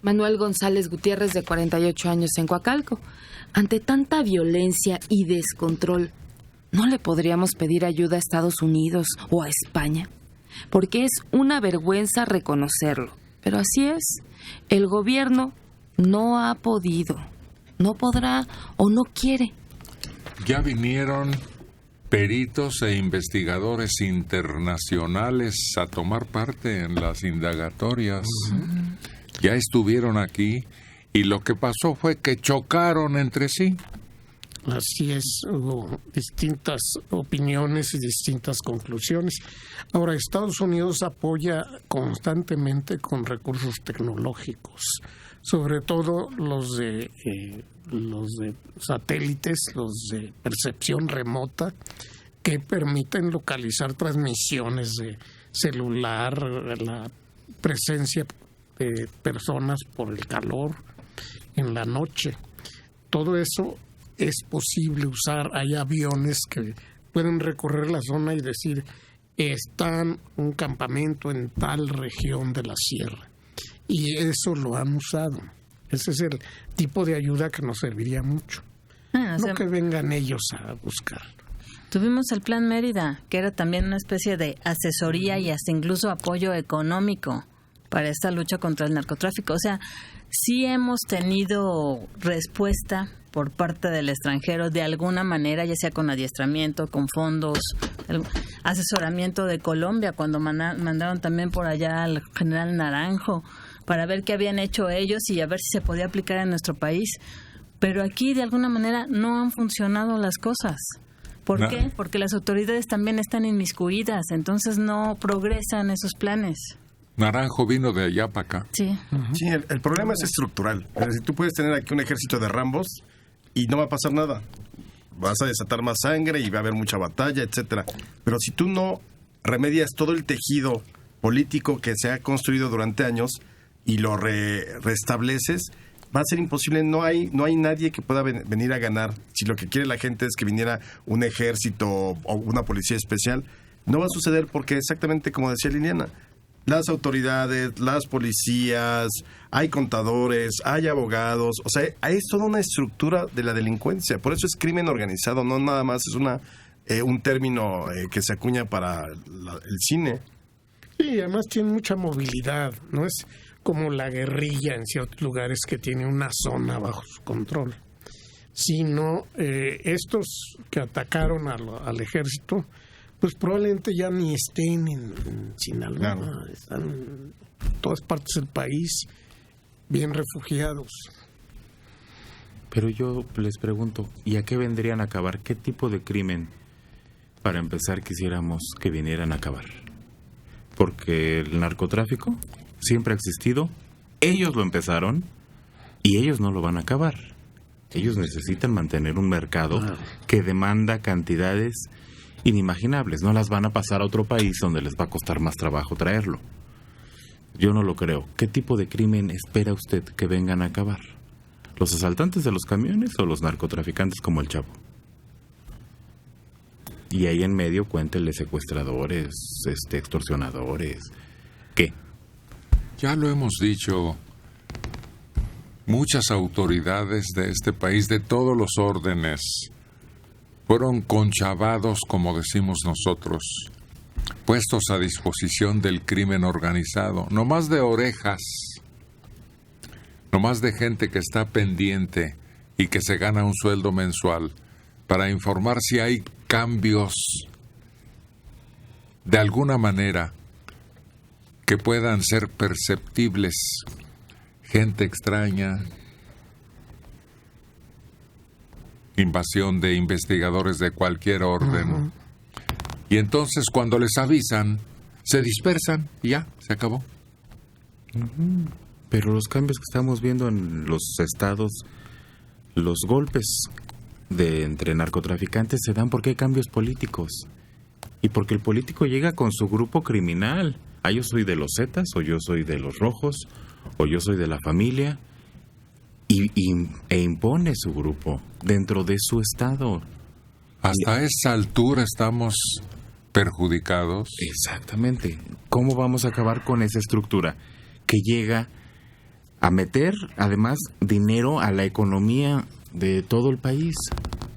Manuel González Gutiérrez, de 48 años, en Coacalco. Ante tanta violencia y descontrol, ¿no le podríamos pedir ayuda a Estados Unidos o a España? Porque es una vergüenza reconocerlo. Pero así es. El gobierno no ha podido, no podrá o no quiere. Ya vinieron peritos e investigadores internacionales a tomar parte en las indagatorias. Ya estuvieron aquí y lo que pasó fue que chocaron entre sí. Así es, hubo distintas opiniones y distintas conclusiones. Ahora, Estados Unidos apoya constantemente con recursos tecnológicos, sobre todo los de satélites, los de percepción remota, que permiten localizar transmisiones de celular, la presencia de personas por el calor en la noche. Todo eso es posible usar. Hay aviones que pueden recorrer la zona y decir, está un campamento en tal región de la sierra. Y eso lo han usado. Ese es el tipo de ayuda que nos serviría mucho. No que vengan ellos a buscar. Tuvimos el Plan Mérida, que era también una especie de asesoría y hasta incluso apoyo económico para esta lucha contra el narcotráfico. O sea, sí hemos tenido respuesta por parte del extranjero de alguna manera, ya sea con adiestramiento, con fondos, asesoramiento de Colombia, cuando mandaron también por allá al general Naranjo para ver qué habían hecho ellos y a ver si se podía aplicar en nuestro país. Pero aquí de alguna manera no han funcionado las cosas. ¿Por qué? Porque las autoridades también están inmiscuidas, entonces no progresan esos planes. Naranjo vino de allá para acá. Sí. Sí, el problema es estructural. Es decir, tú puedes tener aquí un ejército de Rambos y no va a pasar nada. Vas a desatar más sangre y va a haber mucha batalla, etcétera. Pero si tú no remedias todo el tejido político que se ha construido durante años y lo restableces, va a ser imposible. No hay nadie que pueda venir a ganar. Si lo que quiere la gente es que viniera un ejército o una policía especial, no va a suceder porque exactamente como decía Liliana, las autoridades, las policías, hay contadores, hay abogados, o sea, es toda una estructura de la delincuencia. Por eso es crimen organizado, no nada más es un término que se acuña para el cine. Y además tiene mucha movilidad, no es como la guerrilla en ciertos lugares que tiene una zona bajo su control, sino estos que atacaron al ejército, pues probablemente ya ni estén en Sinaloa, claro. Están en todas partes del país, bien refugiados. Pero yo les pregunto, ¿y a qué vendrían a acabar? ¿Qué tipo de crimen, para empezar, quisiéramos que vinieran a acabar? Porque el narcotráfico siempre ha existido, ellos lo empezaron y ellos no lo van a acabar. Ellos necesitan mantener un mercado que demanda cantidades inimaginables. No las van a pasar a otro país donde les va a costar más trabajo traerlo. Yo no lo creo. ¿Qué tipo de crimen espera usted que vengan a acabar? ¿Los asaltantes de los camiones o los narcotraficantes como el Chapo? Y ahí en medio cuéntele secuestradores, extorsionadores. ¿Qué? Ya lo hemos dicho, muchas autoridades de este país, de todos los órdenes, fueron conchavados, como decimos nosotros, puestos a disposición del crimen organizado, no más de orejas, no más de gente que está pendiente y que se gana un sueldo mensual para informar si hay cambios de alguna manera que puedan ser perceptibles. Gente extraña, invasión de investigadores de cualquier orden. Y entonces cuando les avisan, se dispersan y ya, se acabó. Pero los cambios que estamos viendo en los estados, los golpes entre narcotraficantes se dan porque hay cambios políticos. Y porque el político llega con su grupo criminal. Yo soy de los Zetas, o yo soy de los Rojos, o yo soy de la familia. E impone su grupo dentro de su estado. Hasta esa altura estamos perjudicados. Exactamente. ¿Cómo vamos a acabar con esa estructura que llega a meter además dinero a la economía de todo el país.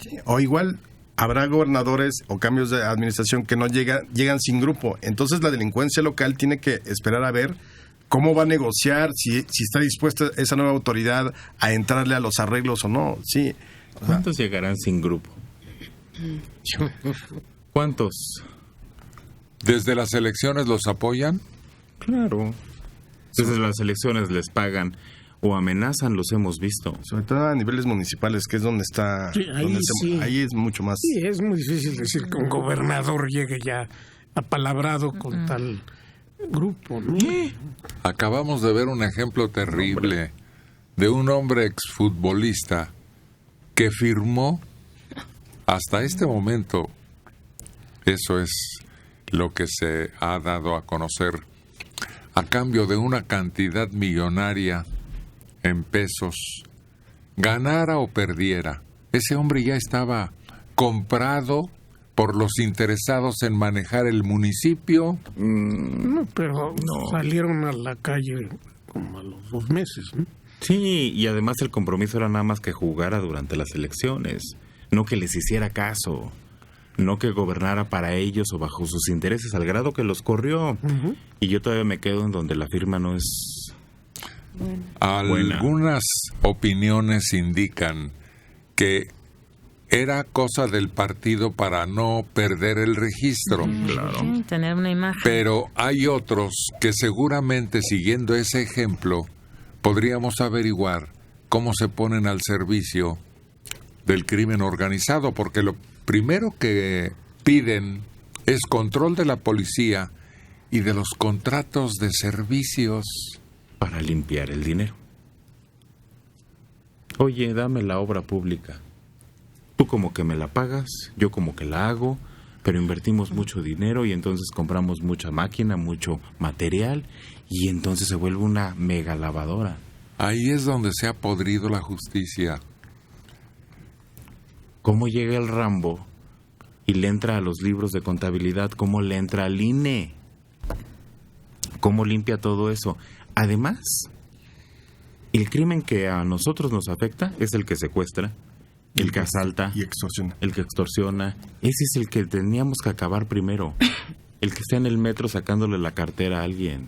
Sí, o igual habrá gobernadores o cambios de administración que no llegan sin grupo. Entonces la delincuencia local tiene que esperar a ver cómo va a negociar, si está dispuesta esa nueva autoridad a entrarle a los arreglos o no. Sí. ¿Cuántos llegarán sin grupo? ¿Cuántos? ¿Desde las elecciones los apoyan? Claro. Desde las elecciones les pagan o amenazan, los hemos visto. Sobre todo a niveles municipales, que es donde está... Sí, ahí es mucho más... Sí, es muy difícil decir que un gobernador llegue ya apalabrado con tal grupo, ¿no? Acabamos de ver un ejemplo terrible de un hombre exfutbolista que firmó hasta este momento, eso es lo que se ha dado a conocer, a cambio de una cantidad millonaria en pesos, ganara o perdiera. Ese hombre ya estaba comprado por los interesados en manejar el municipio. No, pero salieron a la calle como a los 2 meses, ¿no? Sí, y además el compromiso era nada más que jugara durante las elecciones, no que les hiciera caso, no que gobernara para ellos o bajo sus intereses, al grado que los corrió. Y yo todavía me quedo en donde la firma no es... Algunas opiniones indican que era cosa del partido para no perder el registro. Claro. Sí, tener una imagen. Pero hay otros que seguramente, siguiendo ese ejemplo, podríamos averiguar cómo se ponen al servicio del crimen organizado, porque lo primero que piden es control de la policía y de los contratos de servicios. Para limpiar el dinero. Oye, dame la obra pública. Tú como que me la pagas, yo como que la hago, pero invertimos mucho dinero y entonces compramos mucha máquina, mucho material y entonces se vuelve una mega lavadora. Ahí es donde se ha podrido la justicia. ¿Cómo llega el Rambo y le entra a los libros de contabilidad? ¿Cómo le entra al INE? ¿Cómo limpia todo eso? Además, el crimen que a nosotros nos afecta es el que secuestra, el que asalta y extorsiona. El que extorsiona. Ese es el que teníamos que acabar primero. El que está en el metro sacándole la cartera a alguien.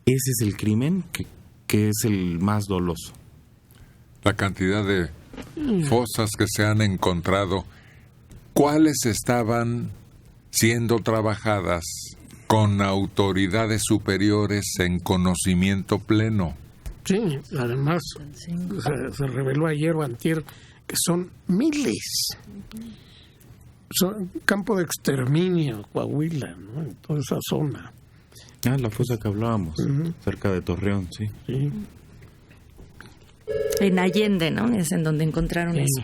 Ese es el crimen que es el más doloso. La cantidad de fosas que se han encontrado, ¿cuáles estaban siendo trabajadas con autoridades superiores en conocimiento pleno? Sí, además se reveló ayer o antier que son miles. Son campo de exterminio, Coahuila, ¿no? En toda esa zona. Ah, la fosa que hablábamos, cerca de Torreón, sí. Sí. En Allende, ¿no? Es en donde encontraron eso.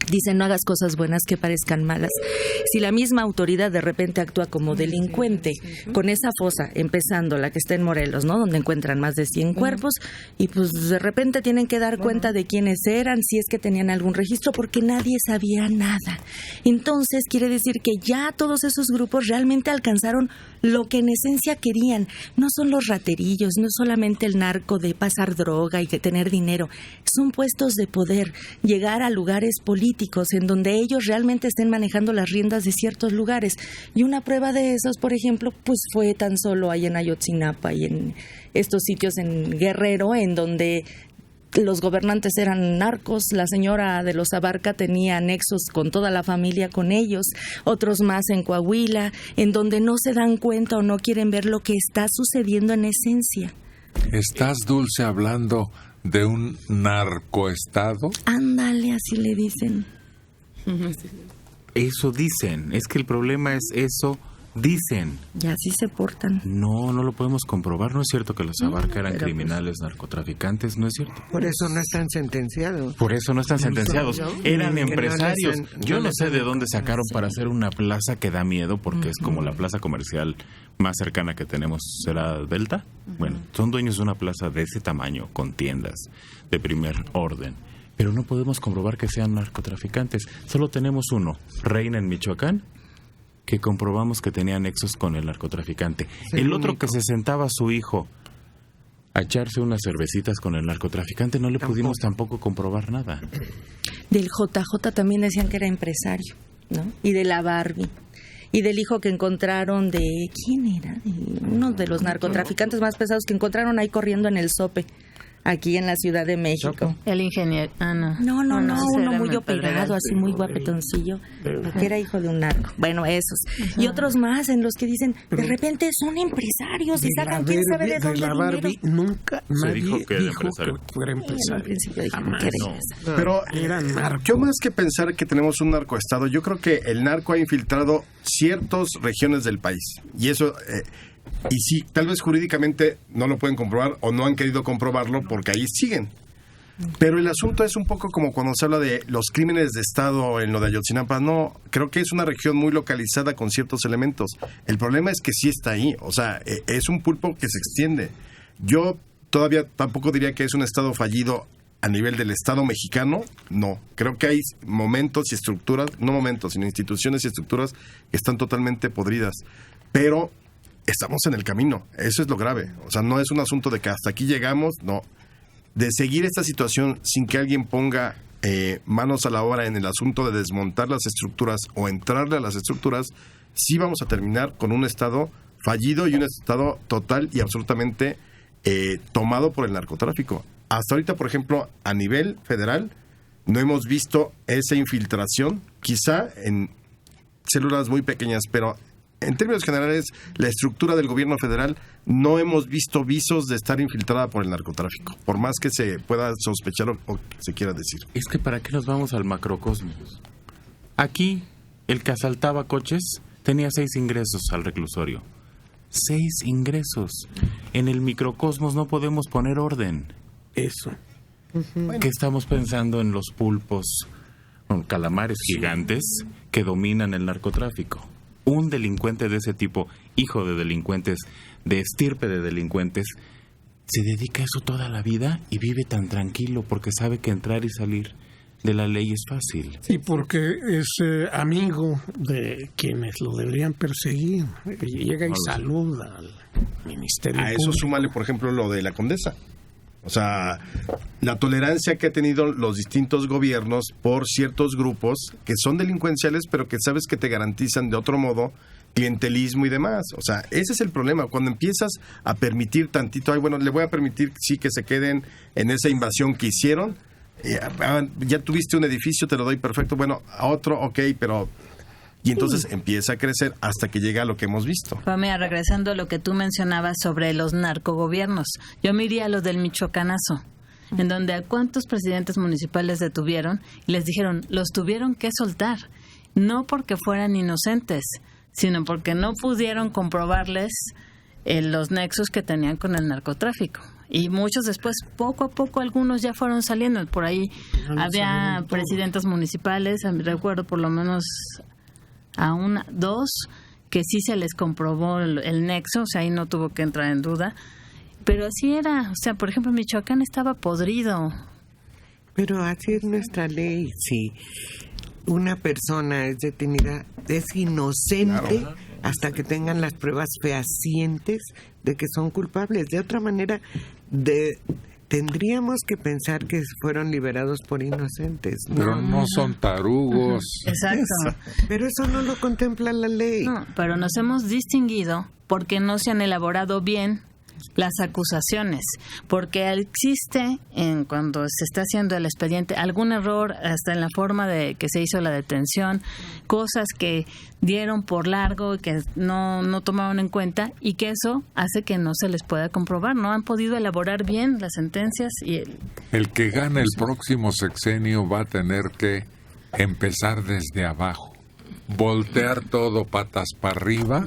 Dicen, no hagas cosas buenas que parezcan malas. Si la misma autoridad de repente actúa como delincuente, con esa fosa, empezando la que está en Morelos, ¿no? Donde encuentran más de 100 cuerpos, y pues de repente tienen que dar cuenta de quiénes eran, si es que tenían algún registro, porque nadie sabía nada. Entonces, quiere decir que ya todos esos grupos realmente alcanzaron lo que en esencia querían. No son los raterillos, no solamente el narco de pasar droga y de tener dinero. Son puestos de poder, llegar a lugares políticos en donde ellos realmente estén manejando las riendas de ciertos lugares. Y una prueba de esos, por ejemplo, pues fue tan solo ahí en Ayotzinapa y en estos sitios en Guerrero, en donde los gobernantes eran narcos, la señora de los Abarca tenía nexos con toda la familia con ellos, otros más en Coahuila, en donde no se dan cuenta o no quieren ver lo que está sucediendo en esencia. ¿Estás, Dulce, hablando de un narcoestado? Ándale, así le dicen. Eso dicen, es que el problema es eso dicen. Y así se portan. No lo podemos comprobar, no es cierto que los Abarca eran criminales, narcotraficantes, no es cierto. Por eso no están sentenciados. Por eso no están sentenciados, eran empresarios. Yo no sé de dónde sacaron para hacer una plaza que da miedo, porque es como la plaza comercial más cercana que tenemos, ¿será Delta? Bueno, son dueños de una plaza de ese tamaño, con tiendas de primer orden. Pero no podemos comprobar que sean narcotraficantes. Solo tenemos uno, Reina en Michoacán, que comprobamos que tenía nexos con el narcotraficante. Sí, el otro que se sentaba a su hijo a echarse unas cervecitas con el narcotraficante. No le pudimos tampoco comprobar nada. Del JJ también decían que era empresario, ¿no? Y de la Barbie. Y del hijo que encontraron de... ¿Quién era? De uno de los narcotraficantes más pesados que encontraron ahí corriendo en el Sope, aquí en la Ciudad de México. El ingeniero... no. No, ese uno era muy operado, así muy guapetoncillo, que era hijo de un narco. Bueno, esos. Y otros más en los que dicen, de repente son empresarios y sacan quién sabe de dónde la Barbie nunca Se nadie dijo que era dijo empresario. que fuera Al empresario. principio dijeron Jamás. que era empresario. Pero Era narco. yo más que pensar que tenemos un narcoestado, yo creo que el narco ha infiltrado ciertas regiones del país. Y eso, y sí, tal vez jurídicamente no lo pueden comprobar o no han querido comprobarlo porque ahí siguen. Pero el asunto es un poco como cuando se habla de los crímenes de Estado en lo de Ayotzinapa. No, creo que es una región muy localizada con ciertos elementos. El problema es que sí está ahí. O sea, es un pulpo que se extiende. Yo todavía tampoco diría que es un Estado fallido a nivel del Estado mexicano. No, creo que hay momentos y estructuras, no momentos, sino instituciones y estructuras que están totalmente podridas. Pero estamos en el camino. Eso es lo grave. O sea, no es un asunto de que hasta aquí llegamos, no. De seguir esta situación sin que alguien ponga manos a la obra en el asunto de desmontar las estructuras o entrarle a las estructuras, sí vamos a terminar con un Estado fallido y un Estado total y absolutamente tomado por el narcotráfico. Hasta ahorita, por ejemplo, a nivel federal, no hemos visto esa infiltración, quizá en células muy pequeñas, pero en términos generales, la estructura del gobierno federal no hemos visto visos de estar infiltrada por el narcotráfico, por más que se pueda sospechar o se quiera decir. Es que ¿para qué nos vamos al macrocosmos? Aquí, el que asaltaba coches tenía 6 ingresos al reclusorio. 6 ingresos. En el microcosmos no podemos poner orden. Eso. ¿Qué estamos pensando en los pulpos, calamares gigantes que dominan el narcotráfico? Un delincuente de ese tipo, hijo de delincuentes, de estirpe de delincuentes, se dedica a eso toda la vida y vive tan tranquilo porque sabe que entrar y salir de la ley es fácil. Y porque es amigo de quienes lo deberían perseguir. Y llega y saluda al Ministerio A eso Público. súmale, por ejemplo, lo de la Condesa. O sea, la tolerancia que han tenido los distintos gobiernos por ciertos grupos que son delincuenciales, pero que sabes que te garantizan de otro modo clientelismo y demás. O sea, ese es el problema. Cuando empiezas a permitir tantito, ay, bueno, le voy a permitir sí que se queden en esa invasión que hicieron. Ya tuviste un edificio, te lo doy perfecto. Bueno, a otro, ok, pero... Y entonces empieza a crecer hasta que llega a lo que hemos visto. Pero mira, regresando a lo que tú mencionabas sobre los narcogobiernos, yo me iría a lo del Michoacanazo, en donde a cuántos presidentes municipales detuvieron y les dijeron, los tuvieron que soltar, no porque fueran inocentes, sino porque no pudieron comprobarles los nexos que tenían con el narcotráfico. Y muchos después, poco a poco, algunos ya fueron saliendo. Por ahí había presidentes municipales, recuerdo por lo menos... a dos que sí se les comprobó el nexo, o sea, ahí no tuvo que entrar en duda, pero así era, o sea, por ejemplo, Michoacán estaba podrido. Pero así es nuestra ley. Si una persona es detenida, es inocente hasta que tengan las pruebas fehacientes de que son culpables. De otra manera, tendríamos que pensar que fueron liberados por inocentes. Pero no son tarugos. Exacto. Pero eso no lo contempla la ley. No, pero nos hemos distinguido porque no se han elaborado bien las acusaciones, porque existe cuando se está haciendo el expediente algún error hasta en la forma de que se hizo la detención, cosas que dieron por largo y que no tomaron en cuenta, y que eso hace que no se les pueda comprobar, no han podido elaborar bien las sentencias. Y El que gane el próximo sexenio va a tener que empezar desde abajo, voltear todo patas para arriba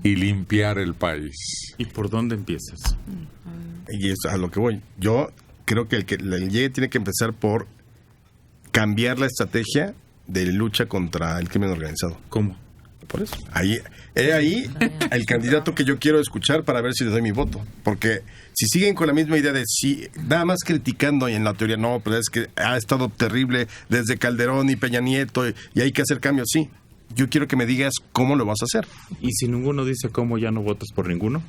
y limpiar el país. ¿Y por dónde empiezas? Y es a lo que voy. Yo creo que el llegue tiene que empezar por cambiar la estrategia de lucha contra el crimen organizado. ¿Cómo? Por eso. Ahí el candidato que yo quiero escuchar para ver si le doy mi voto. Porque si siguen con la misma idea de sí, nada más criticando y en la teoría, no, pero es que ha estado terrible desde Calderón y Peña Nieto y hay que hacer cambios, sí. Yo quiero que me digas cómo lo vas a hacer. ¿Y si ninguno dice cómo, ya no votas por ninguno?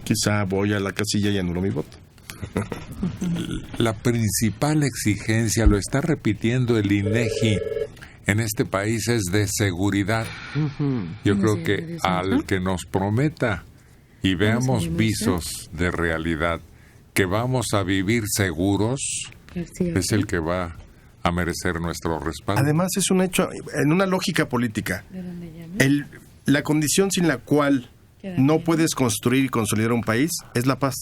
Quizá voy a la casilla y anulo mi voto. La principal exigencia, lo está repitiendo el INEGI en este país, es de seguridad. Yo creo que al que nos prometa y veamos visos de realidad que vamos a vivir seguros, es el que va a merecer nuestro respaldo. Además, es un hecho, en una lógica política, la condición sin la cual no puedes construir y consolidar un país es la paz.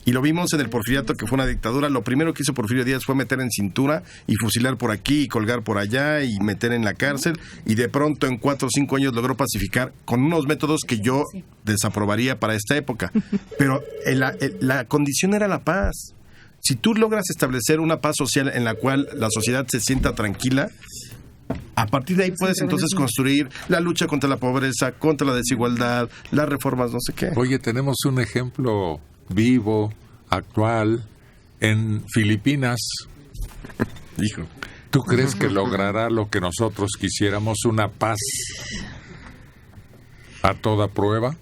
Y lo vimos en el Porfiriato, que fue una dictadura. Lo primero que hizo Porfirio Díaz fue meter en cintura y fusilar por aquí y colgar por allá y meter en la cárcel. Y de pronto en 4 o 5 años logró pacificar con unos métodos que yo desaprobaría para esta época. Pero la condición era la paz. Si tú logras establecer una paz social en la cual la sociedad se sienta tranquila, a partir de ahí puedes entonces construir la lucha contra la pobreza, contra la desigualdad, las reformas, no sé qué. Oye, tenemos un ejemplo vivo, actual, en Filipinas. Hijo. ¿Tú crees que logrará lo que nosotros quisiéramos, una paz a toda prueba?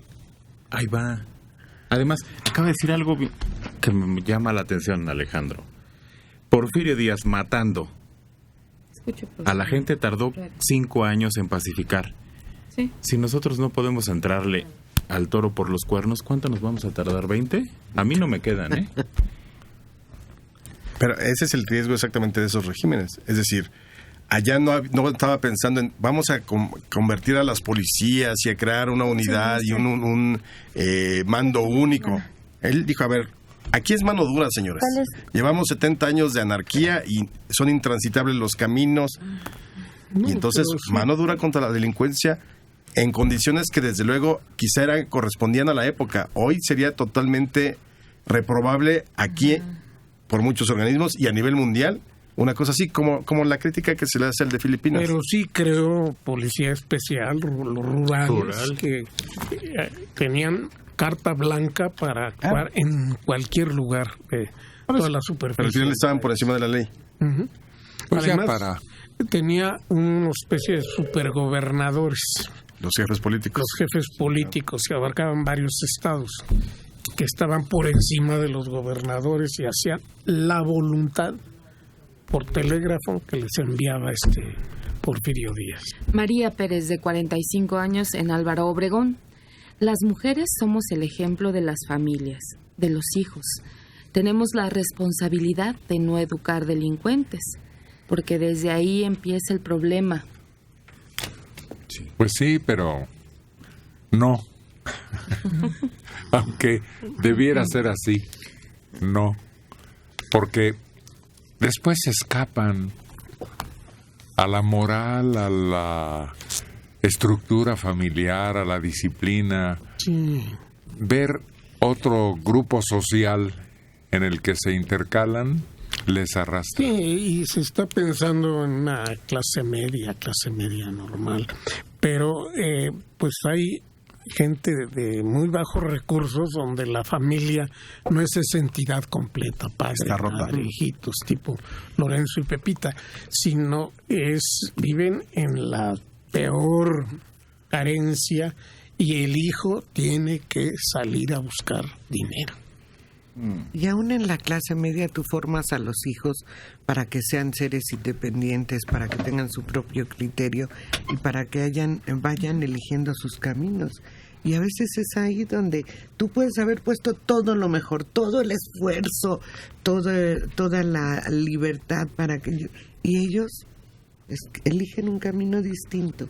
Ahí va. Además, acaba de decir algo que me llama la atención, Alejandro. Porfirio Díaz matando a la gente tardó 5 años en pacificar. Sí. Si nosotros no podemos entrarle al toro por los cuernos, ¿cuánto nos vamos a tardar? ¿20? A mí no me quedan, ¿eh? Pero ese es el riesgo exactamente de esos regímenes. Es decir, allá no estaba pensando en vamos a convertir a las policías y a crear una unidad y un mando único. Él dijo, a ver, aquí es mano dura, señores. Llevamos 70 años de anarquía y son intransitables los caminos. Y entonces, mano dura contra la delincuencia en condiciones que desde luego quizá correspondían a la época. Hoy sería totalmente reprobable aquí por muchos organismos y a nivel mundial una cosa así como la crítica que se le hace al de Filipinas. Pero sí creo policía especial, los rurales, que tenían carta blanca para actuar en cualquier lugar de toda la superficie. Pero al final estaban por encima de la ley. Pues además, tenía una especie de supergobernadores. Los jefes políticos. Los jefes políticos que abarcaban varios estados, que estaban por encima de los gobernadores y hacían la voluntad por telégrafo que les enviaba Porfirio Díaz. María Pérez, de 45 años, en Álvaro Obregón. Las mujeres somos el ejemplo de las familias, de los hijos. Tenemos la responsabilidad de no educar delincuentes, porque desde ahí empieza el problema. Pues sí, pero no. Aunque debiera ser así, no. Porque después se escapan a la moral, a la estructura familiar, a la disciplina. Sí. Ver otro grupo social en el que se intercalan les arrastra. Sí, y se está pensando en una clase media normal. Pero pues hay gente de muy bajos recursos donde la familia no es esa entidad completa, padre, madre, hijitos, tipo Lorenzo y Pepita, sino viven en la peor carencia y el hijo tiene que salir a buscar dinero. Y aún en la clase media tú formas a los hijos para que sean seres independientes, para que tengan su propio criterio y para que vayan eligiendo sus caminos. Y a veces es ahí donde tú puedes haber puesto todo lo mejor, todo el esfuerzo, toda la libertad para que ellos eligen un camino distinto.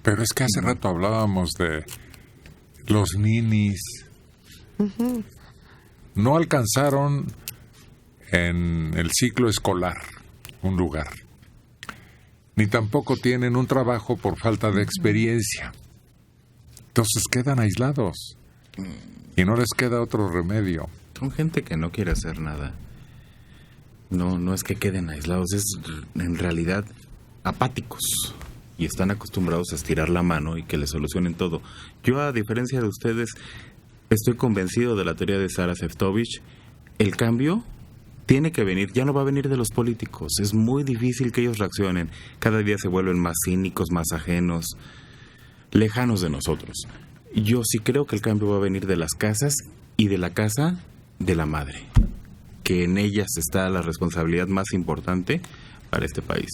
Pero es que hace rato hablábamos de los ninis. No alcanzaron en el ciclo escolar un lugar, ni tampoco tienen un trabajo por falta de experiencia. Entonces quedan aislados y no les queda otro remedio. Son gente que no quiere hacer nada. No es que queden aislados, es en realidad apáticos y están acostumbrados a estirar la mano y que les solucionen todo. Yo, a diferencia de ustedes, estoy convencido de la teoría de Sara Sefcovic. El cambio tiene que venir, ya no va a venir de los políticos. Es muy difícil que ellos reaccionen. Cada día se vuelven más cínicos, más ajenos, lejanos de nosotros. Yo sí creo que el cambio va a venir de las casas y de la casa de la madre, que en ellas está la responsabilidad más importante para este país.